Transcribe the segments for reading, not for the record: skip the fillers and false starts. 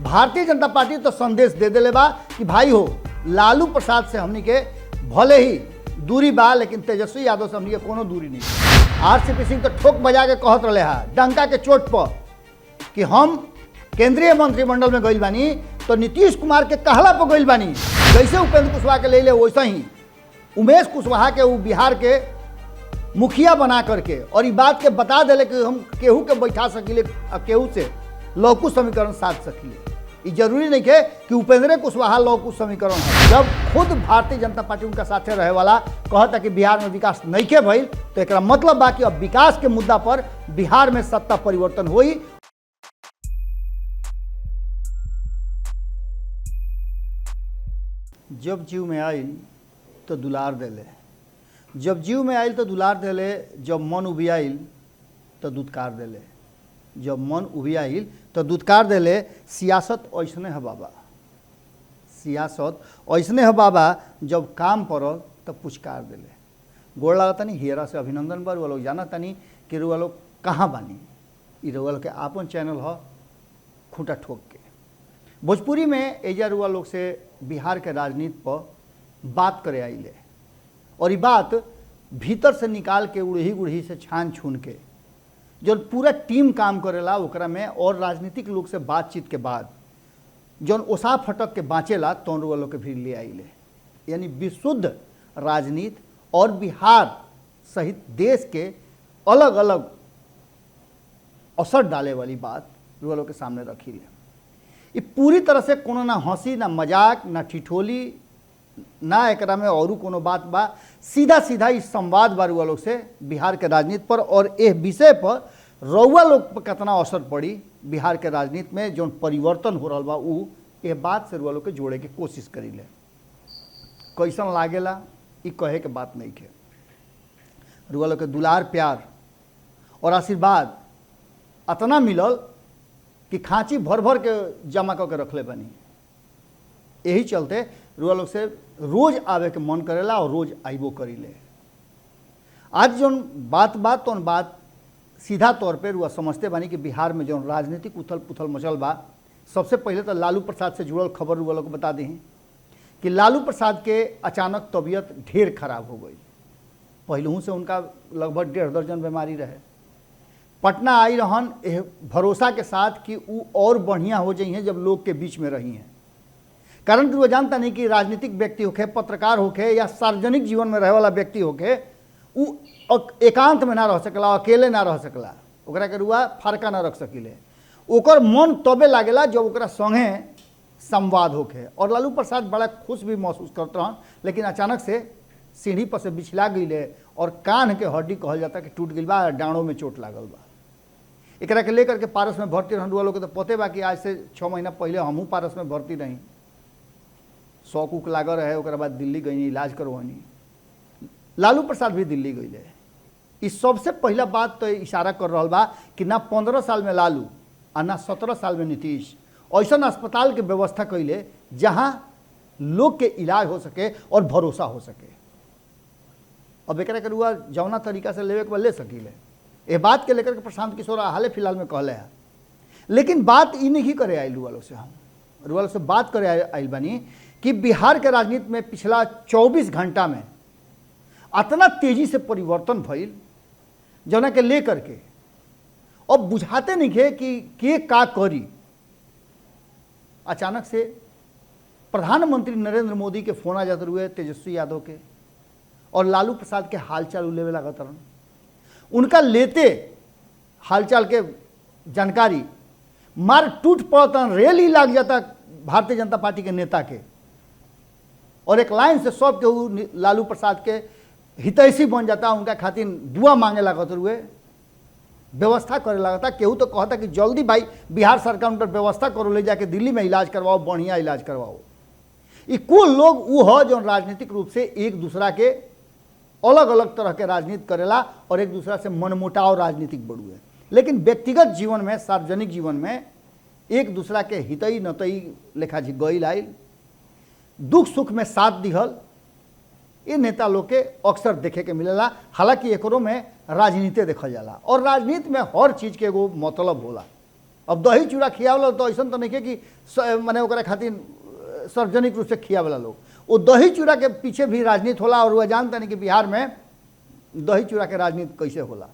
Bharatiya Janata party तो संदेश दे देले बा कि भाई हो लालू प्रसाद से हमनी के भले ही दूरी बा, लेकिन तेजस्वी यादव से हमनी के कोनो दूरी नहीं। आरसीपी सिंह तो ठोक बजा के कहत रहे है डंका के चोट पर कि हम केंद्रीय मंत्रिमंडल में गइल बानी तो नीतीश कुमार के कहला पर गइल बानी। जैसे उपेंद्र कुशवाहा के ले ले वैसा ही उमेश कुशवाहा के वो बिहार के मुखिया बना करके और ये बात के बता देले कि हम केहू के बैठा सकिले, केहू से लौकुश समीकरण साध सकिले। ये जरूरी नहीं है कि उपेंद्र कुशवाहा लौकुश समीकरण है। जब खुद भारतीय जनता पार्टी उनका साथे रहे वाला कहता कि बिहार में विकास नहीं के भइल, तो एक मतलब बा कि अब विकास के मुद्दा पर बिहार में सत्ता परिवर्तन हुई। जब जीव में आइल तो दुलार देले, जब जीव में आइल तो दुलार देले, जब मन उबियाइल तो दुत्कार देले, जब मन उबियाइल तो दुत्कार देले। सियासत ऐसने है बाबा, सियासत ऐसने है बाबा, जब काम पड़ल तो पुचकार देले। गोड़ लगा तनी हेरा से अभिनंदन बा। रुआ लोग जाना तनी कि रुआ लोग कहाँ बानी। ये रुआ लोग के आपन चैनल है खूंटा ठोक के। भोजपुरी में एजा रुआ लोग से बिहार के राजनीति पर बात करे आइले और ये बात भीतर से निकाल के उड़ही गुड़ही से छान छून के जो पूरा टीम काम करेला ओकरा में और राजनीतिक लोग से बातचीत के बाद जौन ओसा फटक के बाँचेला तौन रुआ लोग के भी ले आइले। यानी विशुद्ध राजनीति और बिहार सहित देश के अलग अलग असर डाले वाली बात रुआ लोग के सामने रखी ले। ये पूरी तरह से कोनो ना हंसी ना मजाक ना ठिठोली ना एकरा में और कोनो बात बा, सीधा सीधा इस संवाद बा रुआ लोग से बिहार के राजनीति पर और इस विषय पर रउआ लोग पर कितना असर पड़ी बिहार के राजनीति में जो परिवर्तन हो रहा बा उ ये बात से रुआ लोग के जोड़े के कोशिश करी ले। कैसन लागेला ये कहे के बात नहीं है। रुआ लोग के दुलार प्यार और आशीर्वाद अतना मिलल कि खांची भर भर के जमा करके रखले बनी। यही चलते रुआ लोग से रोज आवे के मन करेला और रोज आइबो करी ले। आज जो बात तो बात सीधा तौर पे रुआ समझते बानी कि बिहार में जो राजनीतिक उथल पुथल मचल बा। सबसे पहले तो लालू प्रसाद से जुड़ल खबर रुआ लोग बता दी कि लालू प्रसाद के अचानक तबीयत ढेर खराब हो गई। पहलू से उनका लगभग 1.5 दर्जन बीमारी रहे। पटना आई रहन भरोसा के साथ कि वो और बढ़िया हो जाइए जब लोग के बीच में रही हैं। कारण कि वो जानता नहीं कि राजनीतिक व्यक्ति होके, पत्रकार होके या सार्वजनिक जीवन में रहे वाला व्यक्ति होके वो एकांत में ना रह सकला, अकेले ना रह सकला, ओकरा के रुआ फरका ना रख सकिले। ओकर मन तबे लागेला जब ओकरा संगे संवाद होके। और लालू प्रसाद बड़ा खुश भी महसूस करते रहन, लेकिन अचानक से सीढ़ी पर से बिछला गई और कान के हड्डी कहल जाता कि टूट गई बा, डाँड़ों में चोट लागल बा। एकरा के लेकर के पारस में भर्ती रहन। रुआ लोग के तो पते बा कि आज से 6 महीना पहले हमहूँ पारस में भर्ती रही। शौक उक लागल रहे, ओकरा बाद दिल्ली गई इलाज करवानी। लालू प्रसाद भी दिल्ली गई। इस सबसे पहला बात तो इशारा कर रहा बा कि ना 15 साल में लालू और ना 17 साल में नीतीश ऐसा अस्पताल के व्यवस्था कैले जहाँ लोग के इलाज हो सके और भरोसा हो सके। अब एक रुआ जौना तरीका से लेवे के ले सकीले। ये बात के लेकर के प्रशांत किशोर हाल फिलहाल में कहले है। लेकिन बात ई नहीं करे आइल रुआ लोग से, हम रुआ लोग से बात करे आइल बनी कि बिहार के राजनीति में पिछला 24 घंटा में इतना तेजी से परिवर्तन भइल जौना के लेकर के अब बुझाते नहीं है कि के का करी। अचानक से प्रधानमंत्री नरेंद्र मोदी के फोन आ जाते हुए तेजस्वी यादव के और लालू प्रसाद के हालचाल लेवे लागत रहन। उनका लेते हालचाल के जानकारी मार टूट पड़ता, रेल ही लाग जाता भारतीय जनता पार्टी के नेता के और एक लाइन से सब के लालू प्रसाद के हितैषी बन जाता। उनका खातिर दुआ मांगे लागत हुए, व्यवस्था करे लगता। केहू तो कहता कि जल्दी भाई बिहार सरकार उनकर व्यवस्था करो, ले जाके दिल्ली में इलाज करवाओ, बढ़िया इलाज करवाओ। ये कुल लोग वो हो जो राजनीतिक रूप से एक दूसरा के अलग अलग तरह के राजनीति करेला और एक दूसरा से मनमुटाव राजनीतिक बढ़ुए। लेकिन व्यक्तिगत जीवन में, सार्वजनिक जीवन में एक दूसरा के हितई नतई लेखा जी गईल आइल, दुख सुख में साथ दिहल, ये नेता लोग के अक्सर देखे के मिलेला। हालांकि एकरों में राजनीति देखल जाला और राजनीति में हर चीज़ के एगो मतलब होला। अब दही चूड़ा खियावला तो ऐसा तो नहीं है कि माने ओकरा खातिर सार्वजनिक रूप से खियावला लोग, वो दही चूड़ा के पीछे भी राजनीति होला। और वह जानते नहीं कि बिहार में दही चूड़ा के राजनीति कैसे होला।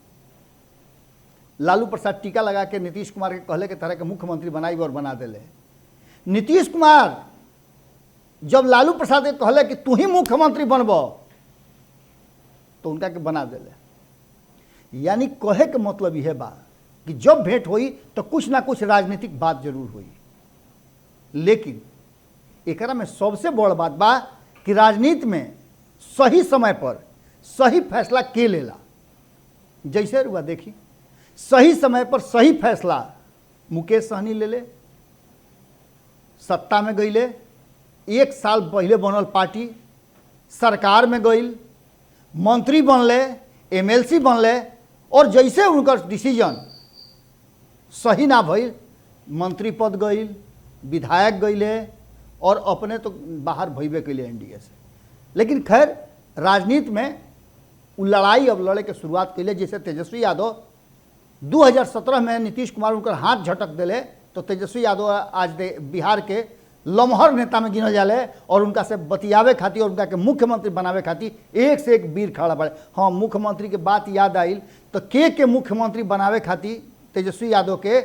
लालू प्रसाद टीका लगा के नीतीश कुमार के कहले के तरह के मुख्यमंत्री बनाई और बना दिले। नीतीश कुमार जब लालू प्रसाद के कहले कि तू ही मुख्यमंत्री बनब तो उनका के बना दिले। यानी कहे के मतलब यह बा कि जब भेंट हुई तो कुछ ना कुछ राजनीतिक बात जरूर हुई। लेकिन एकरा में सबसे बड़ बात बा कि राजनीति में सही समय पर सही फैसला के लेला। जैसे रुआ देखी, सही समय पर सही फैसला मुकेश सहनी ले ले, सत्ता में गईले, 1 साल पहले बनल पार्टी सरकार में गईल, मंत्री बनले, एमएलसी बनले, और जैसे उनकर डिसीजन सही ना भइल, मंत्री पद गईल, विधायक गईले, और अपने तो बाहर भइबे कैले एनडीए से। लेकिन खैर राजनीति में उ लड़ाई अब लड़े के शुरुआत कैले। जैसे तेजस्वी यादव 2017 में नीतीश कुमार उनकर हाथ झटक दिले तो तेजस्वी यादव आज बिहार के लम्हर नेता में गिनल जाले, और उनका से बतियावे खातिर और उनका के मुख्यमंत्री बनावे खातिर एक से एक वीर खड़ा पड़े। हाँ, मुख्यमंत्री के बात याद आइल तो के मुख्यमंत्री बनावे खातिर तेजस्वी यादव के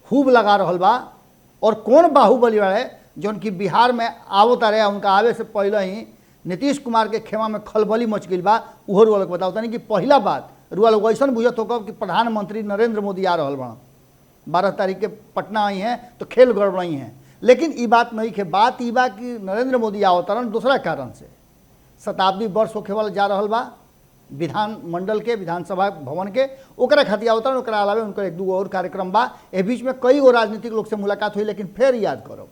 खूब लगा रहल बा। और कौन बाहुबली वाले जौन कि बिहार में आवत रहे, उनका आवे से पहले ही नीतीश कुमार के खेमा में खलबली मच गई बा। उहो रुआ लोग बताओ तनी कि पहला बात रुआ लोग ऐसा बुझत होगा कि प्रधानमंत्री नरेंद्र मोदी आ रहल बा, 12 तारीख के पटना आई हैं तो खेल गड़बड़ाई हैं। लेकिन ये बात नहीं है, बात ई बा कि नरेंद्र मोदी आवतरन दूसरा कारण से शताब्दी वर्ष होखे वाला जा रहल बा विधानमंडल के, विधानसभा भवन के, ओकरा खातिर आवतरन। ओकरा अलावे उनकर 1-2 और कार्यक्रम बा। ए बीच में कई गो राजनीतिक लोग से मुलाकात हुई। लेकिन फिर याद करो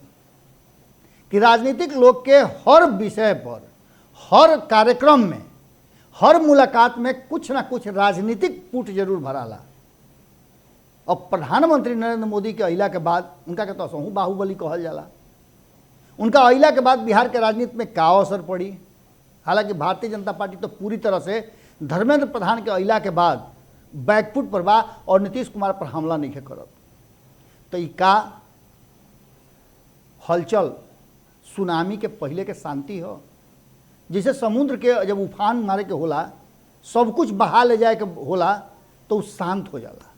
कि राजनीतिक लोग के हर विषय पर, हर कार्यक्रम में, हर मुलाकात में कुछ ना कुछ राजनीतिक पुट जरूर भराला। अब प्रधानमंत्री नरेंद्र मोदी के अइला के बाद उनका के तो सहू बाहुबली कहल जाला। उनका अइला के बाद बिहार के राजनीति में का असर पड़ी। हालांकि भारतीय जनता पार्टी तो पूरी तरह से धर्मेंद्र प्रधान के अइला के बाद बैकफुट पर बा और नीतीश कुमार पर हमला नहीं करत। तो ई का हलचल सुनामी के पहले के शांति हो। जैसे समुद्र के जब उफान मारे के होला, सब कुछ बहा ले जाए के होला तो शांत हो जाला।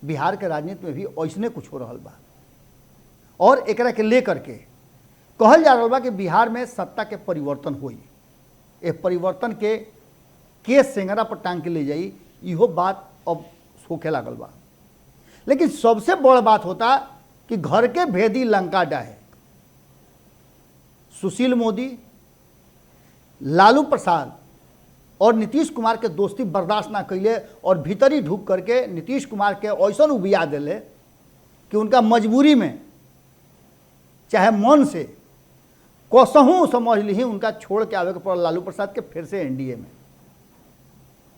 बिहार के राजनीति में भी ऐसने कुछ हो रहा बा। और एकरा के लेकर के कहल जा रहा बा कि बिहार में सत्ता के परिवर्तन होई। ए परिवर्तन के सेंगरा पर टांग के ले जाई, इहो बात अब होखे लागल बा। लेकिन सबसे बड़ बात होता कि घर के भेदी लंका डाहे। सुशील मोदी, लालू प्रसाद और नीतीश कुमार के दोस्ती बर्दाश्त ना कैले और भीतरी ढूक करके नीतीश कुमार के ऐसा उबिया दिले कि उनका मजबूरी में चाहे मन से कसहूँ समझ ली उनका छोड़ के आवे के पड़ल लालू प्रसाद के फिर से एनडीए में।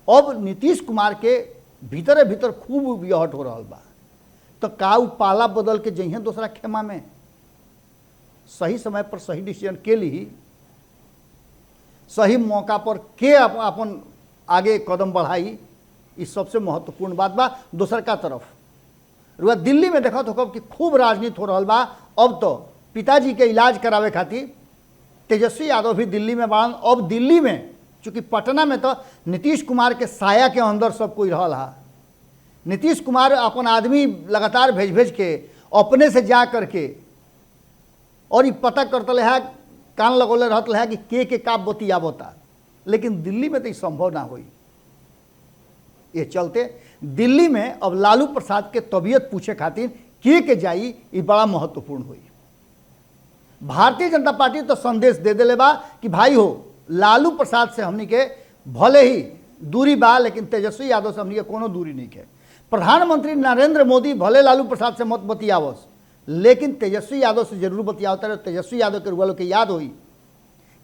अब नीतीश कुमार के भीतरे भीतर खूब उबियाहट हो रहा बा। तो का उ पाला बदल के जइहे दूसरा खेमा में। सही समय पर सही डिसीजन के ली, सही मौका पर के अपन आगे कदम बढ़ाई, इस सबसे महत्वपूर्ण बात बा। दूसर का तरफ रुआ दिल्ली में देखा तो कि खूब राजनीति हो रहा बा। अब तो पिताजी के इलाज करावे खातिर तेजस्वी यादव भी दिल्ली में बाड़न। अब दिल्ली में चूँकि पटना में तो नीतीश कुमार के साया के अंदर सब कोई रहल हा। नीतीश कुमार अपन आदमी लगातार भेज भेज के अपने से जा करके और ये पता करते है, कान लगोले रहते है कि के का बतियाबता। लेकिन दिल्ली में तो ये संभव ना हुई। ये चलते दिल्ली में अब लालू प्रसाद के तबीयत पूछे खातिर के जाई, ये बड़ा महत्वपूर्ण हुई। भारतीय जनता पार्टी तो संदेश दे दिले बा कि भाई हो, लालू प्रसाद से हमनी के भले ही दूरी बा, लेकिन तेजस्वी यादव से हमनी के कोनो दूरी नहीं है। प्रधानमंत्री नरेंद्र मोदी भले लालू प्रसाद से मत बतियावस, लेकिन तेजस्वी यादव से जरूर बतियावता रहे। तेजस्वी यादव के रुआ लोग के याद हुई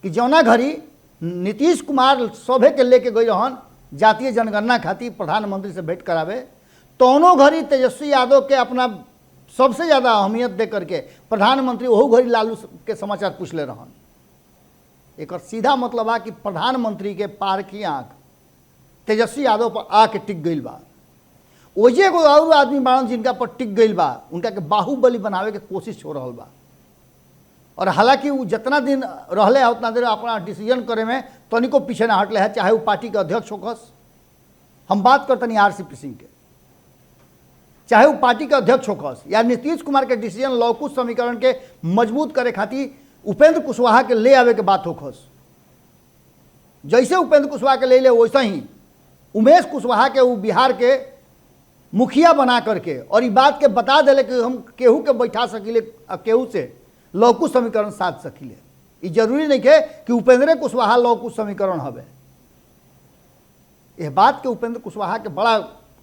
कि जौना घड़ी नीतीश कुमार सभे के लेके गई रहन जातीय जनगणना खातिर प्रधानमंत्री से भेंट करावे, तौनों घड़ी तेजस्वी यादव के अपना सबसे ज़्यादा अहमियत दे करके प्रधानमंत्री वही घड़ी लालू के समाचार पूछ ले रहन। एक सीधा मतलब आ कि प्रधानमंत्री के पार की आँख तेजस्वी यादव पर आके टिक गई बा। ओजे एगो और आदमी बाड़न जिनका पर टिक गई बा, उनका के बाहुबली बनावे के कोशिश हो रहा बा। और हालांकि वो जितना दिन रहले है उतना देर अपना डिसीजन करे में तनिको पीछे ना हटले है, चाहे वो पार्टी के अध्यक्ष होकस। हम बात करते आरसीपी सिंह के, चाहे वो पार्टी के अध्यक्ष होकस या नीतीश कुमार के डिसीजन लौकुश समीकरण के मजबूत करे खातिर उपेंद्र कुशवाहा के ले आवे के बात होकस। जैसे उपेंद्र कुशवाहा के ले वैसे ही उमेश कुशवाहा के वो बिहार के मुखिया बना करके और ये बात के बता दिले कि हम केहू के बैठा सकिले, केहू से लौकुश समीकरण साध सकिले। ये जरूरी नहीं है कि उपेंद्र कुशवाहा लौकुश समीकरण हवे। यह बात के उपेंद्र कुशवाहा के बड़ा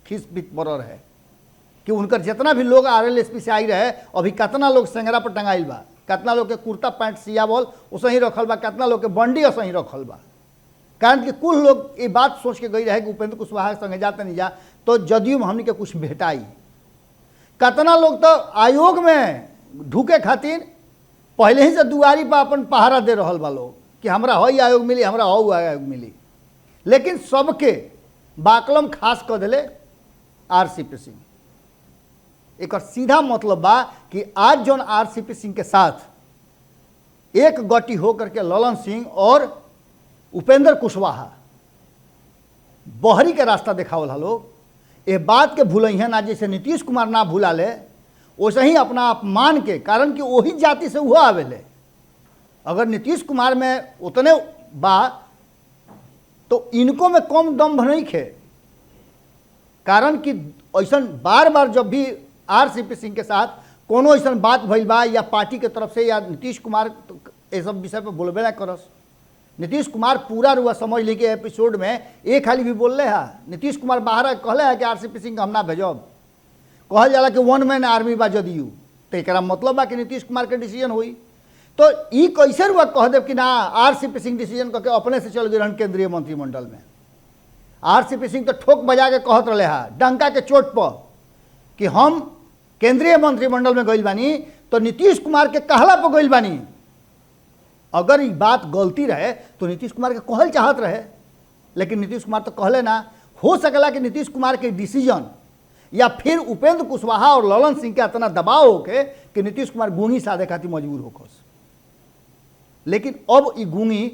खीस बरर है कि उनकर जितना भी लोग RLSP से आई रहे, अभी कितना लोग सेंगरा पर टंगाइल बा, कितना लोग के कुर्ता पैंट सियावल उसे ही रखल बा, कितना लोग के बंडी उसे ही रखल बा। कारण कि कुल लोग ये बात सोच के गई रहे कि उपेंद्र कुशवाहा के संगे जाते नहीं जा तो जदयू में हमने के कुछ भेटाई। कितना लोग तो आयोग में ढूके खातिर पहले ही से दुआरी पर अपन पहरा दे रहा बा लोग कि हमरा हई आयोग मिली, हमरा हऊ आयोग मिली। लेकिन सबके बाकलम खास कर दिले RCP सिंह। एक सीधा मतलब बा कि आज जौन RCP सिंह के साथ एक गति होकर के ललन सिंह और उपेंद्र कुशवाहा बहरी के रास्ता देखावल हा लोग, ये बात के भूलइहन ना जैसे नीतीश कुमार ना भूला ले वैसे ही अपना अपमान के, कारण कि वही जाति से हुआ आवेले। अगर नीतीश कुमार में उतने बा तो इनको में कम दम नहीं खे। कारण कि ऐसा बार बार जब भी RCP सिंह के साथ कोनो ऐसा बात भइल बा या पार्टी के तरफ से या नीतीश कुमार ये सब विषय पर बोलबे ना करस। नीतीश कुमार पूरा रुआ समझ ली के एपिसोड में एक खाली भी बोल रहे है। नीतीश कुमार बाहर कहले है कि RCP सिंह हम ना भेजब। कहल जाला कि 1 मैन आर्मी बा जदयू, तो एक मतलब बा कि नीतीश कुमार के डिसीजन हुई। तो ये कैसे रुआ कह देव कि ना RCP सिंह डिसीजन करके अपने से चल गए केंद्रीय मंत्रिमंडल में। RCP सिंह तो ठोक बजा के कहत रहे है डंका के चोट पर कि हम केंद्रीय मंत्रिमंडल में गइल बानी तो नीतीश कुमार के कहला पर गइल बानी। अगर ये बात गलती रहे तो नीतीश कुमार के कहल चाहत रहे, लेकिन नीतीश कुमार तो कहले ना। हो सकला कि नीतीश कुमार के डिसीजन या फिर उपेंद्र कुशवाहा और ललन सिंह के इतना दबाव होके कि नीतीश कुमार गूंगी साधे खातिर मजबूर होकस। लेकिन अब ये गूंगी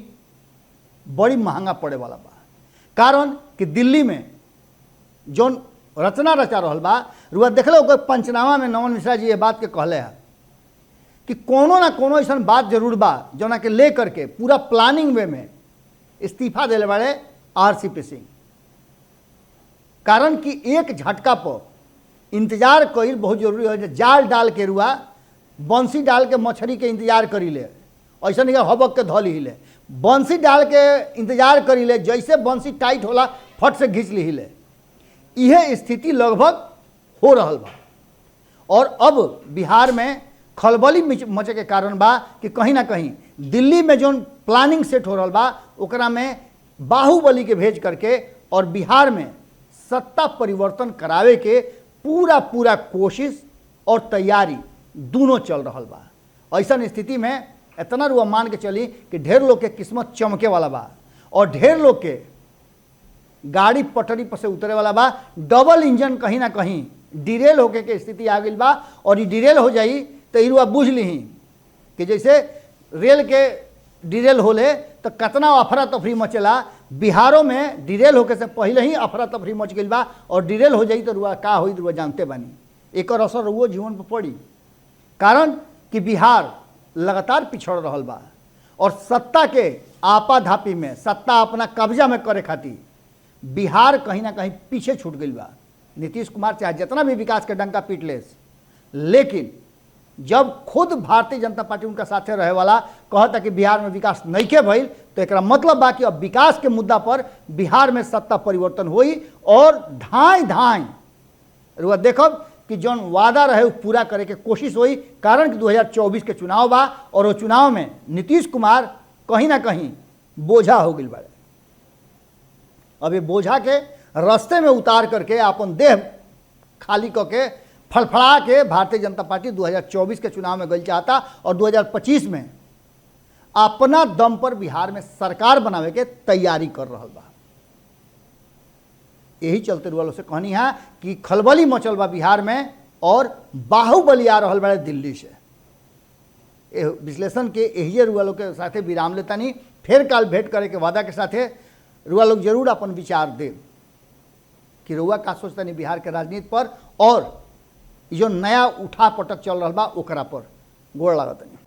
बड़ी महंगा पड़े वाला बा। कारण कि दिल्ली में जौन रचना रचा रहल बा, रुआ देखले ओकर पंचनामा में नमन मिश्रा जी ये बात के कहले है कि कोनो ना कोनो ऐसा बात जरूर बा जना के ले करके पूरा प्लानिंग वे में इस्तीफा देले वाले RCP सिंह। कारण कि एक झटका पर इंतजार कईल बहुत जरूरी है। जाल डाल के रुआ बंसी डाल के मछली के इंतजार करी ले, ऐसा नहीं हबक के धल हिले। बंसी डाल के इंतजार करी ले, जैसे बंसी टाइट होला फट से घींच ली हिले। यह स्थिति लगभग हो रहा बा। और अब बिहार में खलबली मचे के कारण बा कि कहीं ना कहीं दिल्ली में जो प्लानिंग सेट हो रहा बा ओकरा में बाहुबली के भेज करके और बिहार में सत्ता परिवर्तन करावे के पूरा पूरा कोशिश और तैयारी दोनों चल रहा बा। ऐसा स्थिति में इतना रुआ मान के चली कि ढेर लोग के किस्मत चमके वाला बा और ढेर लोग के गाड़ी पटरी पर से उतरे वाला बा। डबल इंजन कहीं ना कहीं डिरेल होके के स्थिति आ गई बा। और ये डिरेल हो जाई तो ये रुआ बुझ ली कि जैसे रेल के डिरेल होले तो कितना अफरा तफरी मचेला। बिहारों में डिरेल होके से पहले ही अफरा तफरी मच गई बा और डिरेल हो जाई तो रुआ का होई रुआ जानते बानी। एक असर रुआ जीवन पर पड़ी। कारण कि बिहार लगातार पिछड़ रहा बा और सत्ता के आपाधापी में सत्ता अपना कब्जा में करे खातिर बिहार कहीं ना कहीं पीछे छूट गई बा। नीतीश कुमार चाहे जितना भी विकास के डंका पीट ले, लेकिन जब खुद भारतीय जनता पार्टी उनका साथे रहे वाला कहता कि बिहार में विकास नहीं के भइल तो एक मतलब बा कि अब विकास के मुद्दा पर बिहार में सत्ता परिवर्तन हुई और ढाई ढाई रुआ देखब कि जौन वादा रहे पूरा करे के कोशिश हुई। कारण कि 2024 के चुनाव बा और वो चुनाव में नीतीश कुमार कहीं ना कहीं बोझा हो गई बाड़े। अब ये बोझा के रास्ते में उतार करके अपन देह खाली करके फड़फड़ा के भारतीय जनता पार्टी 2024 के चुनाव में गई चाहता और 2025 में अपना दम पर बिहार में सरकार बनावे के तैयारी कर रहा बा। यही चलते रुआ लोग से कहनी है कि खलबली मचल बा बिहार में और बाहुबली आ रहल बड़े दिल्ली से। विश्लेषण के यही रुआ लोग के साथे विराम लेतानी, फिर काल भेंट करे के वादा के साथे रुआ लोग जरूर अपन विचार दे कि रुआ का सोचतानी बिहार के राजनीति पर और जो नया उठा पटक चल रहा बा ओकरा पर। गोड़ लागतनी।